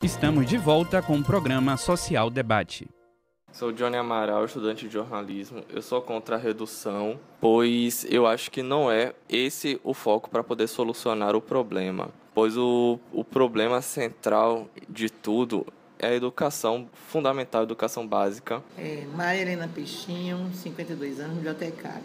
Estamos de volta com o programa Social Debate. Sou Johnny Amaral, estudante de jornalismo. Eu sou contra a redução, pois eu acho que não é esse o foco para poder solucionar o problema. Pois o problema central de tudo é a educação fundamental, a educação básica. Maria Helena Peixinho, 52 anos, bibliotecária.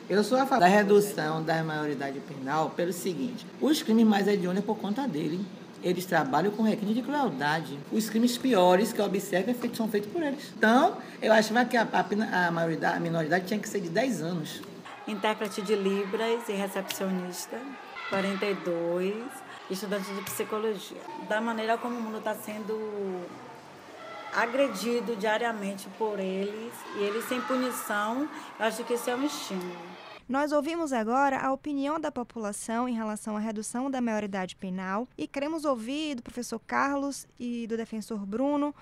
Eu sou a favor da redução da maioridade penal pelo seguinte: os crimes mais hediondos é por conta dele. Eles trabalham com requinte de crueldade. Os crimes piores que eu observo são feitos por eles. Então, eu acho que a minoridade tinha que ser de 10 anos. Intérprete de Libras e recepcionista, 42, estudante de psicologia. Da maneira como o mundo está sendo agredido diariamente por eles, e eles sem punição, eu acho que isso é um estímulo. Nós ouvimos agora a opinião da população em relação à redução da maioridade penal e queremos ouvir do professor Carlos e do defensor Bruno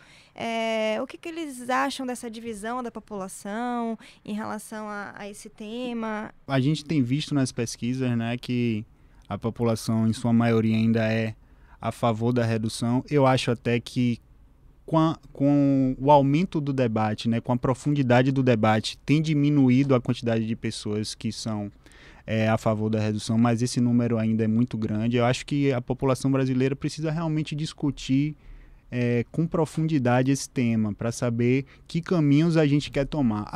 o que eles acham dessa divisão da população em relação a esse tema. A gente tem visto nas pesquisas, né, que a população, em sua maioria, ainda é a favor da redução. Eu acho até que com o aumento do debate, né, com a profundidade do debate, tem diminuído a quantidade de pessoas que são a favor da redução, mas esse número ainda é muito grande. Eu acho que a população brasileira precisa realmente discutir com profundidade esse tema, para saber que caminhos a gente quer tomar.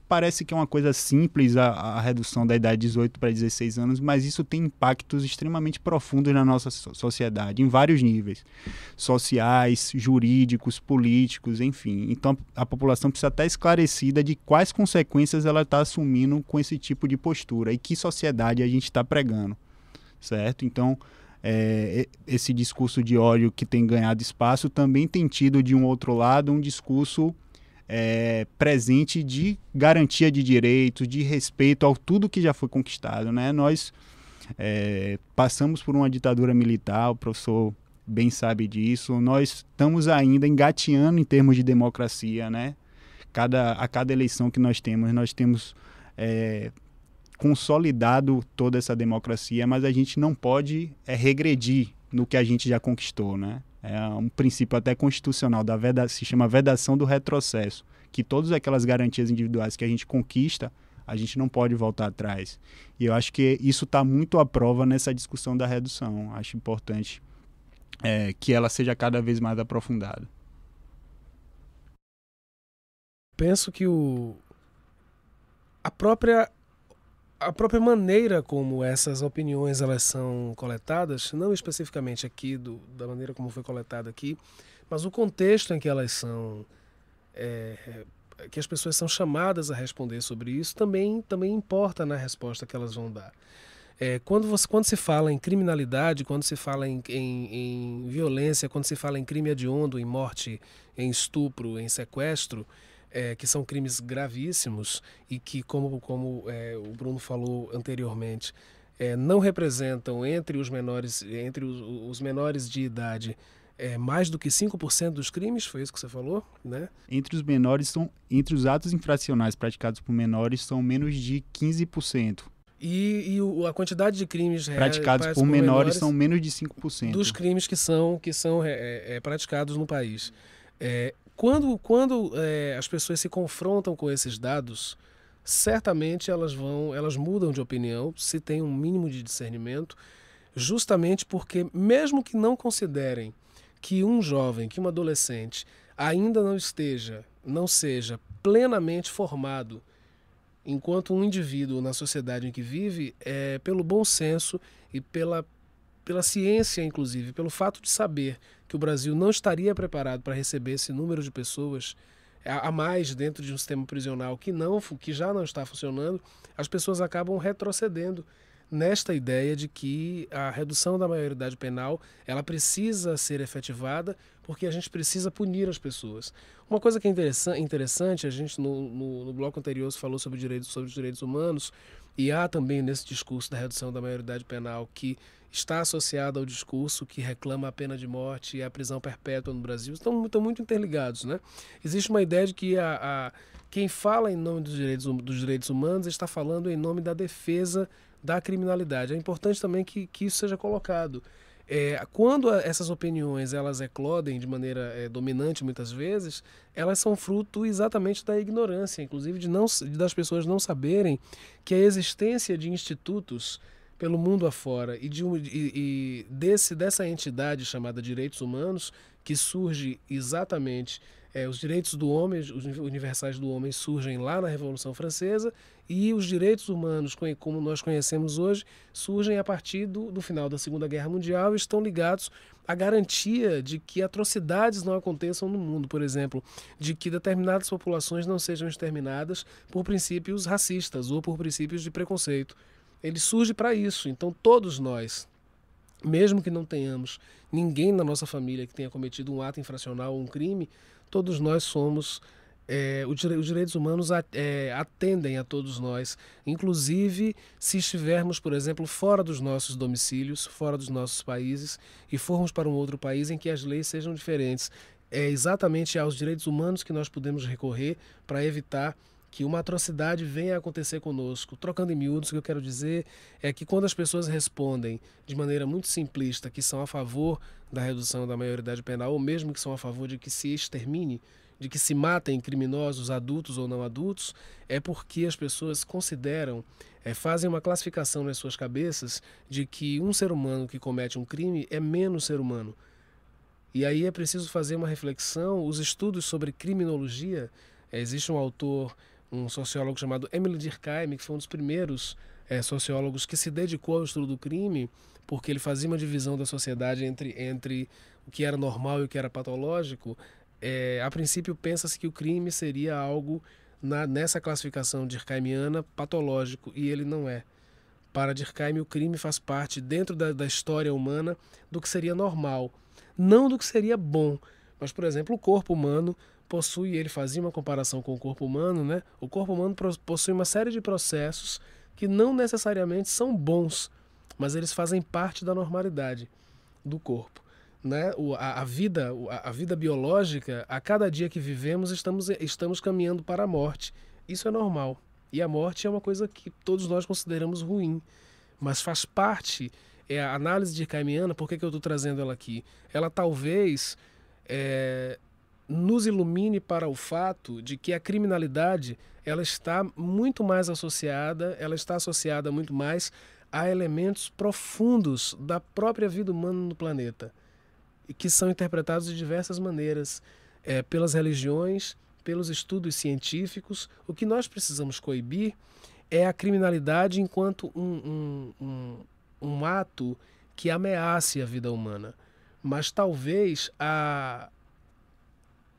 Parece que é uma coisa simples a redução da idade de 18 para 16 anos, mas isso tem impactos extremamente profundos na nossa sociedade, em vários níveis, sociais, jurídicos, políticos, enfim. Então a população precisa estar esclarecida de quais consequências ela está assumindo com esse tipo de postura e que sociedade a gente está pregando, certo? Então, esse discurso de ódio que tem ganhado espaço também tem tido, de um outro lado, um discurso presente de garantia de direitos, de respeito ao tudo que já foi conquistado, né? Nós passamos por uma ditadura militar, o professor bem sabe disso, nós estamos ainda engateando em termos de democracia, né? A cada eleição que nós temos consolidado toda essa democracia, mas a gente não pode regredir no que a gente já conquistou, né? É um princípio até constitucional, se chama vedação do retrocesso, que todas aquelas garantias individuais que a gente conquista, a gente não pode voltar atrás. E eu acho que isso está muito à prova nessa discussão da redução. Acho importante que ela seja cada vez mais aprofundada. Penso que a própria maneira como essas opiniões elas são coletadas, não especificamente aqui da maneira como foi coletada aqui, mas o contexto em que elas são, que as pessoas são chamadas a responder sobre isso, também importa na resposta que elas vão dar. Quando se fala em criminalidade, quando se fala em violência, quando se fala em crime hediondo, em morte, em estupro, em sequestro, que são crimes gravíssimos e que, como o Bruno falou anteriormente, não representam entre os menores de idade mais do que 5% dos crimes, foi isso que você falou, né? Entre os atos infracionais praticados por menores são menos de 15%. E a quantidade de crimes praticados por menores são menos de 5%. Dos crimes que são praticados no país. Quando as pessoas se confrontam com esses dados, certamente elas mudam de opinião, se tem um mínimo de discernimento, justamente porque, mesmo que não considerem que um jovem, que um adolescente ainda não seja plenamente formado enquanto um indivíduo na sociedade em que vive, pelo bom senso e pela ciência, inclusive, pelo fato de saber que o Brasil não estaria preparado para receber esse número de pessoas a mais dentro de um sistema prisional que já não está funcionando, as pessoas acabam retrocedendo nesta ideia de que a redução da maioridade penal ela precisa ser efetivada porque a gente precisa punir as pessoas. Uma coisa que é interessante, a gente no bloco anterior falou sobre os direitos humanos, e há também nesse discurso da redução da maioridade penal que está associado ao discurso que reclama a pena de morte e a prisão perpétua no Brasil, estão muito interligados, né? Existe uma ideia de que quem fala em nome dos direitos humanos está falando em nome da defesa da criminalidade. É importante também que isso seja colocado. Quando essas opiniões elas eclodem de maneira dominante muitas vezes, elas são fruto exatamente da ignorância, inclusive das pessoas não saberem que a existência de institutos pelo mundo afora e dessa entidade chamada direitos humanos, que surge exatamente, os direitos do homem, os universais do homem surgem lá na Revolução Francesa, e os direitos humanos, como nós conhecemos hoje, surgem a partir do final da Segunda Guerra Mundial e estão ligados à garantia de que atrocidades não aconteçam no mundo, por exemplo, de que determinadas populações não sejam exterminadas por princípios racistas ou por princípios de preconceito. Ele surge para isso. Então todos nós, mesmo que não tenhamos ninguém na nossa família que tenha cometido um ato infracional ou um crime, todos nós somos... os direitos humanos atendem a todos nós, inclusive se estivermos, por exemplo, fora dos nossos domicílios, fora dos nossos países e formos para um outro país em que as leis sejam diferentes. É exatamente aos direitos humanos que nós podemos recorrer para evitar que uma atrocidade venha a acontecer conosco. Trocando em miúdos, o que eu quero dizer é que quando as pessoas respondem de maneira muito simplista que são a favor da redução da maioridade penal, ou mesmo que são a favor de que se extermine, de que se matem criminosos, adultos ou não adultos, é porque as pessoas consideram, fazem uma classificação nas suas cabeças de que um ser humano que comete um crime é menos ser humano. E aí é preciso fazer uma reflexão. Os estudos sobre criminologia, existe um autor, um sociólogo chamado Emile Durkheim, que foi um dos primeiros sociólogos que se dedicou ao estudo do crime, porque ele fazia uma divisão da sociedade entre o que era normal e o que era patológico. A princípio pensa-se que o crime seria algo, nessa classificação durkheimiana, patológico, e ele não é. Para Durkheim, o crime faz parte, dentro da história humana, do que seria normal, não do que seria bom. Mas, por exemplo, o corpo humano possui, ele fazia uma comparação com o corpo humano, né? O corpo humano possui uma série de processos que não necessariamente são bons, mas eles fazem parte da normalidade do corpo. Né? A vida biológica, a cada dia que vivemos, estamos caminhando para a morte. Isso é normal. E a morte é uma coisa que todos nós consideramos ruim, mas faz parte. A análise durkheimiana, por que eu estou trazendo ela aqui? Ela talvez nos ilumine para o fato de que a criminalidade ela está muito mais associada, ela está associada muito mais a elementos profundos da própria vida humana no planeta, que são interpretados de diversas maneiras, pelas religiões, pelos estudos científicos. O que nós precisamos coibir é a criminalidade enquanto um ato que ameace a vida humana. Mas talvez a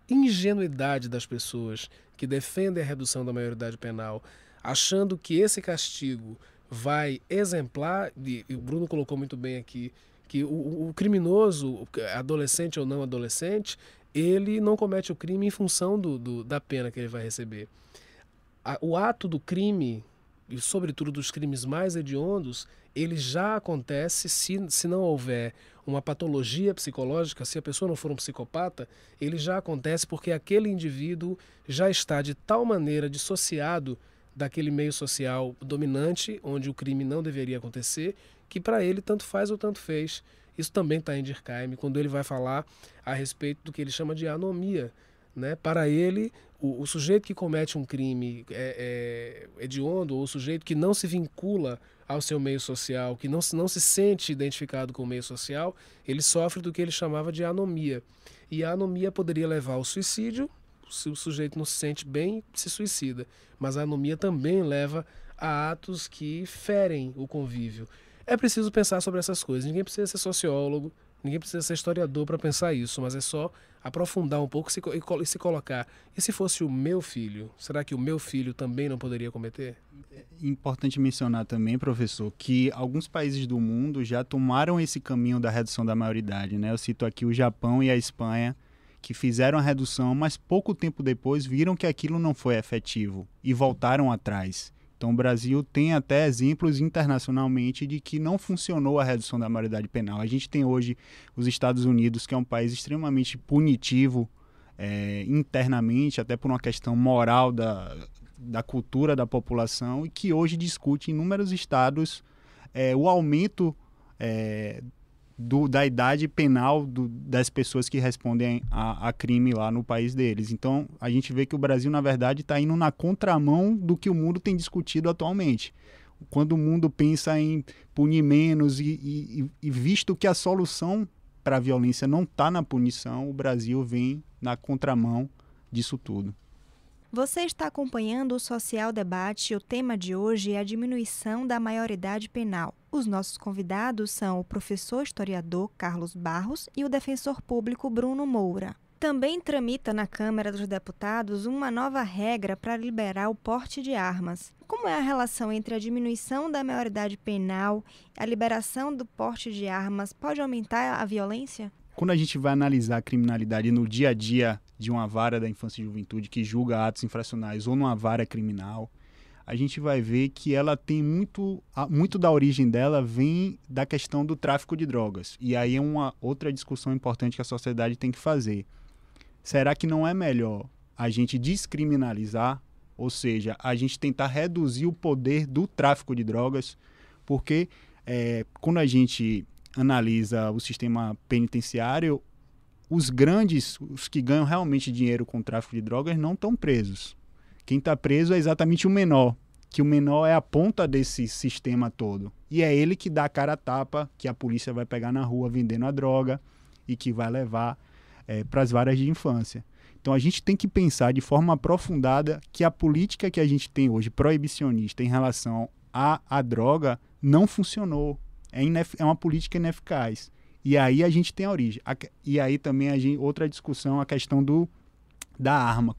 ingenuidade das pessoas que defendem a redução da maioridade penal, achando que esse castigo vai exemplar, e o Bruno colocou muito bem aqui, que o criminoso, adolescente ou não adolescente, ele não comete o crime em função da pena que ele vai receber. O ato do crime, e sobretudo dos crimes mais hediondos, ele já acontece se não houver uma patologia psicológica, se a pessoa não for um psicopata, ele já acontece porque aquele indivíduo já está de tal maneira dissociado daquele meio social dominante, onde o crime não deveria acontecer, que para ele tanto faz ou tanto fez. Isso também está em Durkheim, quando ele vai falar a respeito do que ele chama de anomia. Né? Para ele, o sujeito que comete um crime hediondo, ou o sujeito que não se vincula ao seu meio social, que não se sente identificado com o meio social, ele sofre do que ele chamava de anomia. E a anomia poderia levar ao suicídio, se o sujeito não se sente bem, se suicida. Mas a anomia também leva a atos que ferem o convívio. É preciso pensar sobre essas coisas. Ninguém precisa ser sociólogo, ninguém precisa ser historiador para pensar isso, mas é só aprofundar um pouco e se colocar. E se fosse o meu filho, será que o meu filho também não poderia cometer? É importante mencionar também, professor, que alguns países do mundo já tomaram esse caminho da redução da maioridade, né? Eu cito aqui o Japão e a Espanha, que fizeram a redução, mas pouco tempo depois viram que aquilo não foi efetivo e voltaram atrás. Então o Brasil tem até exemplos internacionalmente de que não funcionou a redução da maioridade penal. A gente tem hoje os Estados Unidos, que é um país extremamente punitivo internamente, até por uma questão moral da cultura da população, e que hoje discute em inúmeros estados o aumento da idade penal das pessoas que respondem a crime lá no país deles. Então, a gente vê que o Brasil, na verdade, está indo na contramão do que o mundo tem discutido atualmente. Quando o mundo pensa em punir menos e visto que a solução para a violência não está na punição, o Brasil vem na contramão disso tudo. Você está acompanhando o Social Debate e o tema de hoje é a diminuição da maioridade penal. Os nossos convidados são o professor historiador Carlos Barros e o defensor público Bruno Moura. Também tramita na Câmara dos Deputados uma nova regra para liberar o porte de armas. Como é a relação entre a diminuição da maioridade penal e a liberação do porte de armas? Pode aumentar a violência? Quando a gente vai analisar a criminalidade no dia a dia de uma vara da infância e juventude que julga atos infracionais ou numa vara criminal, a gente vai ver que ela tem muito da origem dela vem da questão do tráfico de drogas. E aí é uma outra discussão importante que a sociedade tem que fazer. Será que não é melhor a gente descriminalizar, ou seja, a gente tentar reduzir o poder do tráfico de drogas? Porque quando a gente analisa o sistema penitenciário, os que ganham realmente dinheiro com o tráfico de drogas não estão presos. Quem está preso é exatamente o menor, que o menor é a ponta desse sistema todo. E é ele que dá a cara a tapa, que a polícia vai pegar na rua vendendo a droga e que vai levar para as varas de infância. Então a gente tem que pensar de forma aprofundada que a política que a gente tem hoje, proibicionista, em relação à droga, não funcionou. É uma política ineficaz. E aí a gente tem a origem. E aí também outra discussão, a questão da arma.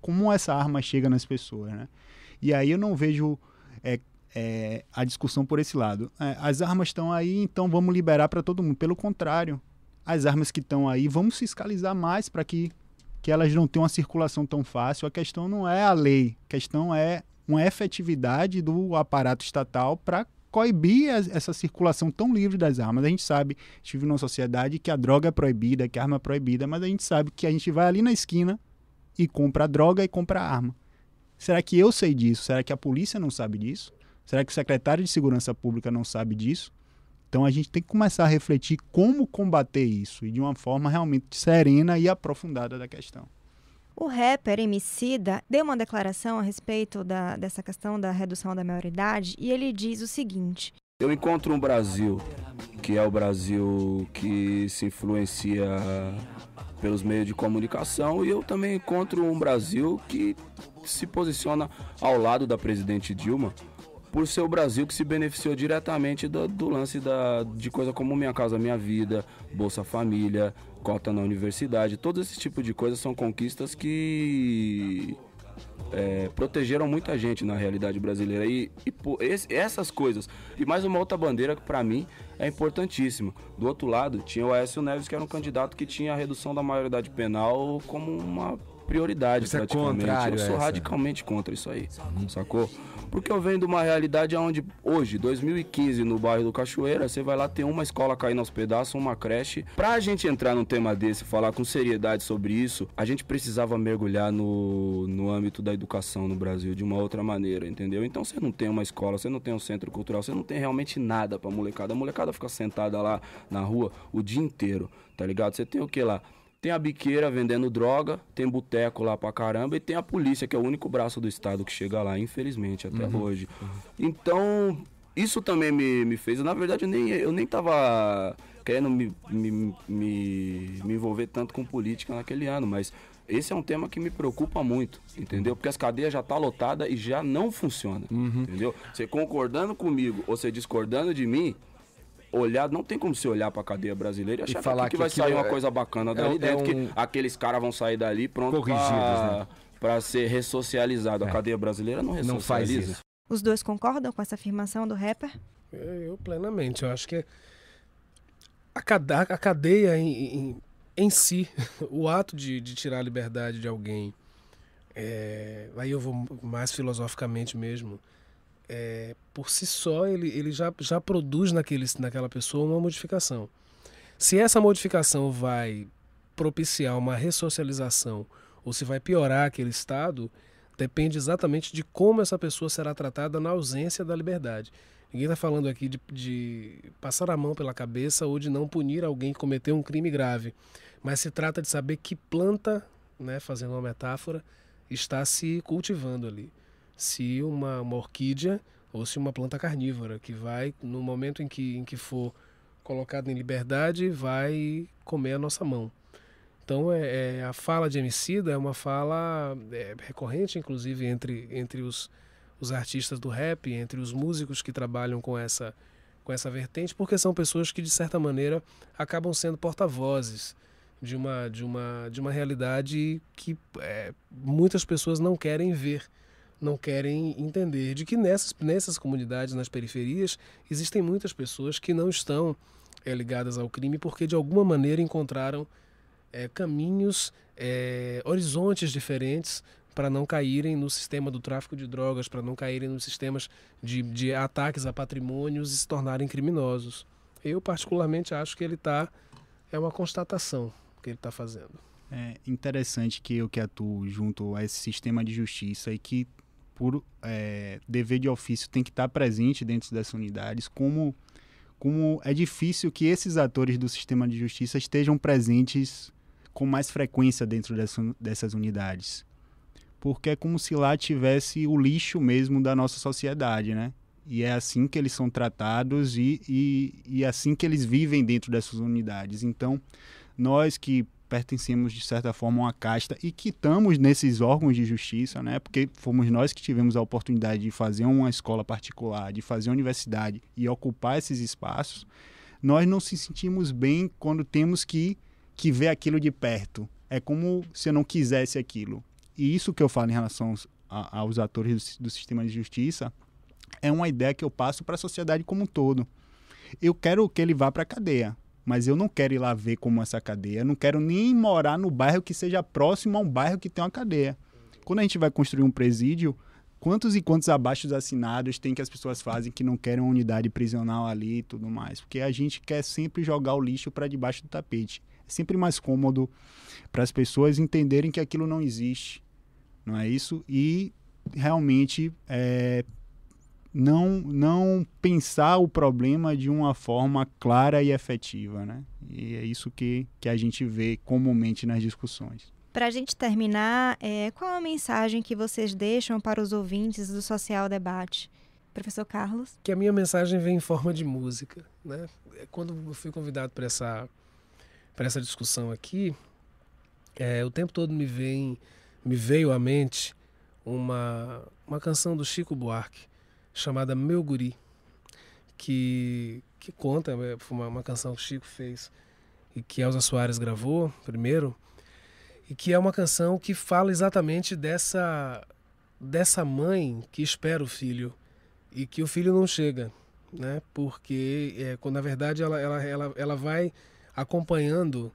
Como essa arma chega nas pessoas, né? E aí eu não vejo a discussão por esse lado. As armas estão aí, então vamos liberar para todo mundo. Pelo contrário, as armas que estão aí, vamos fiscalizar mais para que elas não tenham uma circulação tão fácil. A questão não é a lei, a questão é uma efetividade do aparato estatal para coibir essa circulação tão livre das armas. A gente sabe, a gente vive numa sociedade que a droga é proibida, que a arma é proibida, mas a gente sabe que a gente vai ali na esquina e compra a droga e compra a arma. Será que eu sei disso? Será que a polícia não sabe disso? Será que o secretário de Segurança Pública não sabe disso? Então a gente tem que começar a refletir como combater isso e de uma forma realmente serena e aprofundada da questão. O rapper Emicida deu uma declaração a respeito dessa questão da redução da maioridade e ele diz o seguinte: eu encontro um Brasil que é o Brasil que se influencia pelos meios de comunicação e eu também encontro um Brasil que se posiciona ao lado da presidente Dilma por ser o Brasil que se beneficiou diretamente do lance de coisa como Minha Casa Minha Vida, Bolsa Família, cota na universidade. Todo esse tipo de coisas são conquistas que protegeram muita gente na realidade brasileira. Essas coisas. E mais uma outra bandeira que para mim é importantíssima. Do outro lado, tinha o Aécio Neves, que era um candidato que tinha a redução da maioridade penal como uma prioridade. Isso praticamente. Eu sou radicalmente contra isso aí, sacou? Porque eu venho de uma realidade onde hoje, 2015, no bairro do Cachoeira, você vai lá ter uma escola caindo aos pedaços, uma creche. Pra gente entrar num tema desse, falar com seriedade sobre isso, a gente precisava mergulhar no âmbito da educação no Brasil de uma outra maneira, entendeu? Então você não tem uma escola, você não tem um centro cultural, você não tem realmente nada pra molecada. A molecada fica sentada lá na rua o dia inteiro, tá ligado? Você tem o que lá? Tem a biqueira vendendo droga, tem boteco lá pra caramba e tem a polícia, que é o único braço do Estado que chega lá, infelizmente, até hoje. Então, isso também me fez... Na verdade, eu nem tava querendo me envolver tanto com política naquele ano, mas esse é um tema que me preocupa muito, entendeu? Porque as cadeias já tá lotada e já não funciona, entendeu? Você concordando comigo ou você discordando de mim, não tem como você olhar para a cadeia brasileira e achar falar que vai sair uma coisa bacana dali dentro, que aqueles caras vão sair dali pronto para ser ressocializado. A cadeia brasileira não ressocializa. Não faz isso. Os dois concordam com essa afirmação do rapper? Eu plenamente. Eu acho que a cadeia em si, o ato de tirar a liberdade de alguém, aí eu vou mais filosoficamente mesmo, por si só ele já produz naquela pessoa uma modificação. Se essa modificação vai propiciar uma ressocialização ou se vai piorar aquele estado, depende exatamente de como essa pessoa será tratada na ausência da liberdade. Ninguém está falando aqui de passar a mão pela cabeça ou de não punir alguém que cometeu um crime grave. Mas se trata de saber que planta, né, fazendo uma metáfora, está se cultivando ali. Se uma orquídea ou se uma planta carnívora, que vai, no momento em que for colocada em liberdade, vai comer a nossa mão. Então, a fala de Emicida é uma fala recorrente, inclusive, entre os artistas do rap, entre os músicos que trabalham com essa vertente, porque são pessoas que, de certa maneira, acabam sendo porta-vozes de uma realidade que muitas pessoas não querem ver, não querem entender, de que nessas comunidades, nas periferias, existem muitas pessoas que não estão ligadas ao crime porque, de alguma maneira, encontraram caminhos, horizontes diferentes para não caírem no sistema do tráfico de drogas, para não caírem nos sistemas de ataques a patrimônios e se tornarem criminosos. Eu, particularmente, acho que é uma constatação que ele está fazendo. É interessante que eu que atuo junto a esse sistema de justiça e que, por dever de ofício, tem que estar presente dentro dessas unidades, como é difícil que esses atores do sistema de justiça estejam presentes com mais frequência dentro dessas unidades. Porque é como se lá tivesse o lixo mesmo da nossa sociedade, né? E é assim que eles são tratados e assim que eles vivem dentro dessas unidades. Então, nós que pertencemos, de certa forma, a uma casta e que estamos nesses órgãos de justiça, né? Porque fomos nós que tivemos a oportunidade de fazer uma escola particular, de fazer uma universidade e ocupar esses espaços, nós não se sentimos bem quando temos que ver aquilo de perto. É como se eu não quisesse aquilo. E isso que eu falo em relação aos atores do sistema de justiça é uma ideia que eu passo para a sociedade como um todo. Eu quero que ele vá para a cadeia, mas eu não quero ir lá ver como essa cadeia. Eu não quero nem morar no bairro que seja próximo a um bairro que tem uma cadeia. Quando a gente vai construir um presídio, quantos e quantos abaixo-assinados tem que as pessoas fazem que não querem uma unidade prisional ali e tudo mais? Porque a gente quer sempre jogar o lixo para debaixo do tapete. É sempre mais cômodo para as pessoas entenderem que aquilo não existe. Não é isso? E realmente não pensar o problema de uma forma clara e efetiva, né? E é isso que a gente vê comumente nas discussões. Para a gente terminar, qual a mensagem que vocês deixam para os ouvintes do Social Debate? Professor Carlos? Que a minha mensagem vem em forma de música, né? Quando eu fui convidado para essa discussão aqui, o tempo todo me veio à mente uma canção do Chico Buarque chamada Meu Guri, que conta, foi uma canção que o Chico fez e que Elza Soares gravou primeiro, e que é uma canção que fala exatamente dessa mãe que espera o filho e que o filho não chega, né? Porque quando na verdade ela vai acompanhando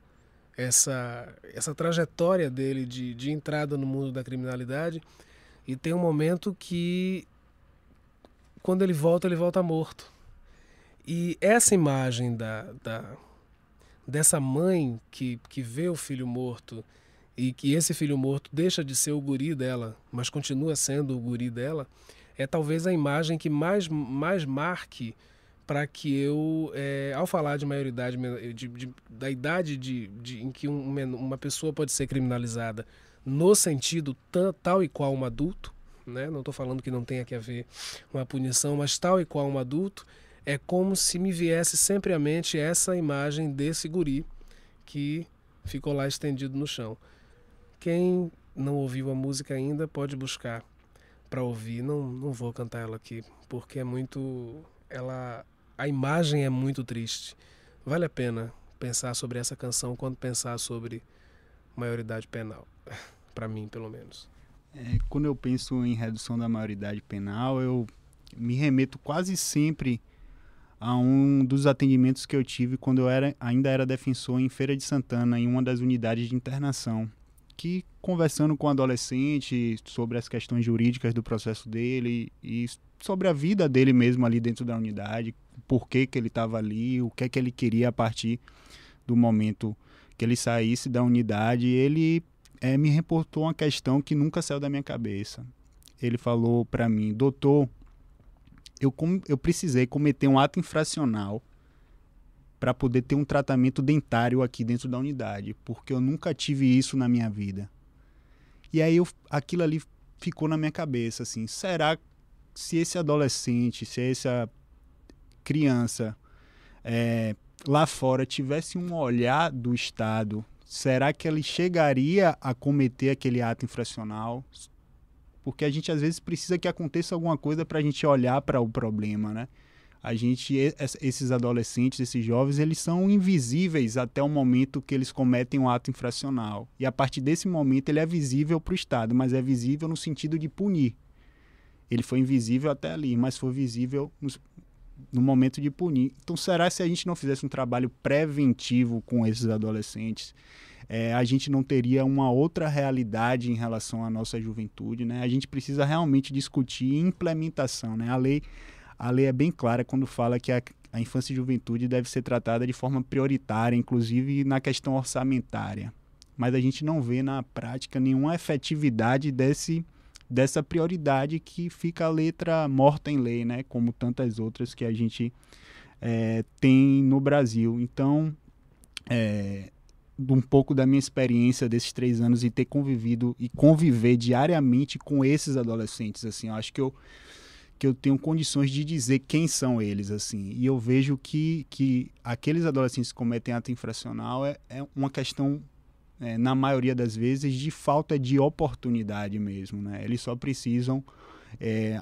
essa trajetória dele de entrada no mundo da criminalidade, e tem um momento que, quando ele volta morto. E essa imagem dessa mãe que vê o filho morto e que esse filho morto deixa de ser o guri dela, mas continua sendo o guri dela, é talvez a imagem que mais marque para que eu, ao falar de maioridade, da idade em que uma pessoa pode ser criminalizada no sentido tal e qual um adulto, né? Não estou falando que não tenha que haver uma punição, mas tal e qual um adulto, é como se me viesse sempre à mente essa imagem desse guri que ficou lá estendido no chão. Quem não ouviu a música ainda pode buscar para ouvir. Não vou cantar ela aqui, porque é muito... A imagem é muito triste. Vale a pena pensar sobre essa canção quando pensar sobre maioridade penal, para mim, pelo menos. Quando eu penso em redução da maioridade penal, eu me remeto quase sempre a um dos atendimentos que eu tive quando eu ainda era defensor em Feira de Santana, em uma das unidades de internação, que, conversando com o adolescente sobre as questões jurídicas do processo dele e sobre a vida dele mesmo ali dentro da unidade, por que ele estava ali, o que é que ele queria a partir do momento que ele saísse da unidade, ele me reportou uma questão que nunca saiu da minha cabeça. Ele falou para mim: doutor, eu precisei cometer um ato infracional para poder ter um tratamento dentário aqui dentro da unidade, porque eu nunca tive isso na minha vida. E aí aquilo ali ficou na minha cabeça, assim, será que se esse adolescente, se essa criança lá fora tivesse um olhar do Estado, será que ele chegaria a cometer aquele ato infracional? Porque a gente às vezes precisa que aconteça alguma coisa para a gente olhar para o problema, né? Esses adolescentes, esses jovens, eles são invisíveis até o momento que eles cometem um ato infracional. E a partir desse momento ele é visível para o Estado, mas é visível no sentido de punir. Ele foi invisível até ali, mas foi visível no momento de punir. Então, será se a gente não fizesse um trabalho preventivo com esses adolescentes, a gente não teria uma outra realidade em relação à nossa juventude, né? A gente precisa realmente discutir implementação, né? A lei é bem clara quando fala que a infância e juventude deve ser tratada de forma prioritária, inclusive na questão orçamentária. Mas a gente não vê na prática nenhuma efetividade dessa prioridade que fica a letra morta em lei, né? Como tantas outras que a gente tem no Brasil. Então, um pouco da minha experiência desses 3 anos e ter convivido e conviver diariamente com esses adolescentes, assim, eu acho que eu tenho condições de dizer quem são eles, assim, e eu vejo que aqueles adolescentes que cometem ato infracional é uma questão, na maioria das vezes, de falta de oportunidade mesmo, né? Eles só precisam...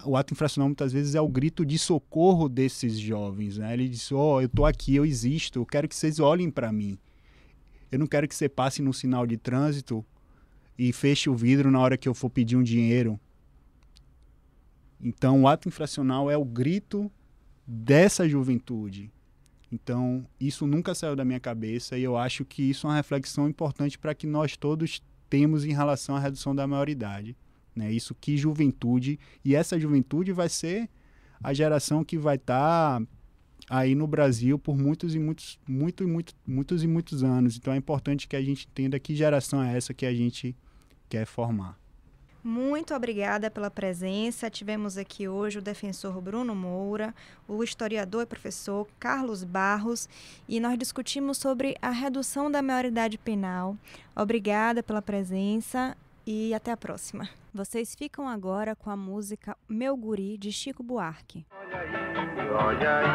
o ato infracional muitas vezes é o grito de socorro desses jovens, né? Ele diz, eu estou aqui, eu existo, eu quero que vocês olhem para mim. Eu não quero que você passe num sinal de trânsito e feche o vidro na hora que eu for pedir um dinheiro. Então, o ato infracional é o grito dessa juventude. Então, isso nunca saiu da minha cabeça e eu acho que isso é uma reflexão importante para que nós todos temos em relação à redução da maioridade, né? Isso que juventude, e essa juventude vai ser a geração que vai estar aí no Brasil por muitos e muitos anos. Então, é importante que a gente entenda que geração é essa que a gente quer formar. Muito obrigada pela presença. Tivemos aqui hoje o defensor Bruno Moura, o historiador e professor Carlos Barros, e nós discutimos sobre a redução da maioridade penal. Obrigada pela presença e até a próxima. Vocês ficam agora com a música Meu Guri, de Chico Buarque. Olha aí,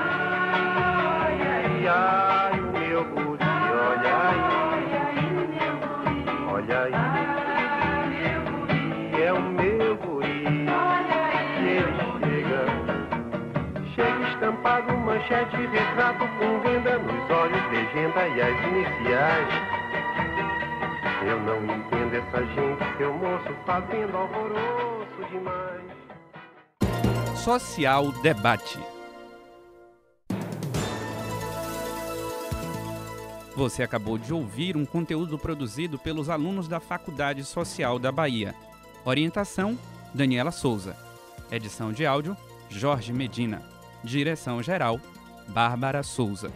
ai, o meu guri, olha aí, é o meu guri, e ele chega estampado, manchete, retrato com venda nos olhos, legenda e as iniciais. Eu não entendo essa gente, seu moço fazendo alvoroço demais. Social Debate. Você acabou de ouvir um conteúdo produzido pelos alunos da Faculdade Social da Bahia. Orientação, Daniela Souza. Edição de áudio, Jorge Medina. Direção-geral, Bárbara Souza.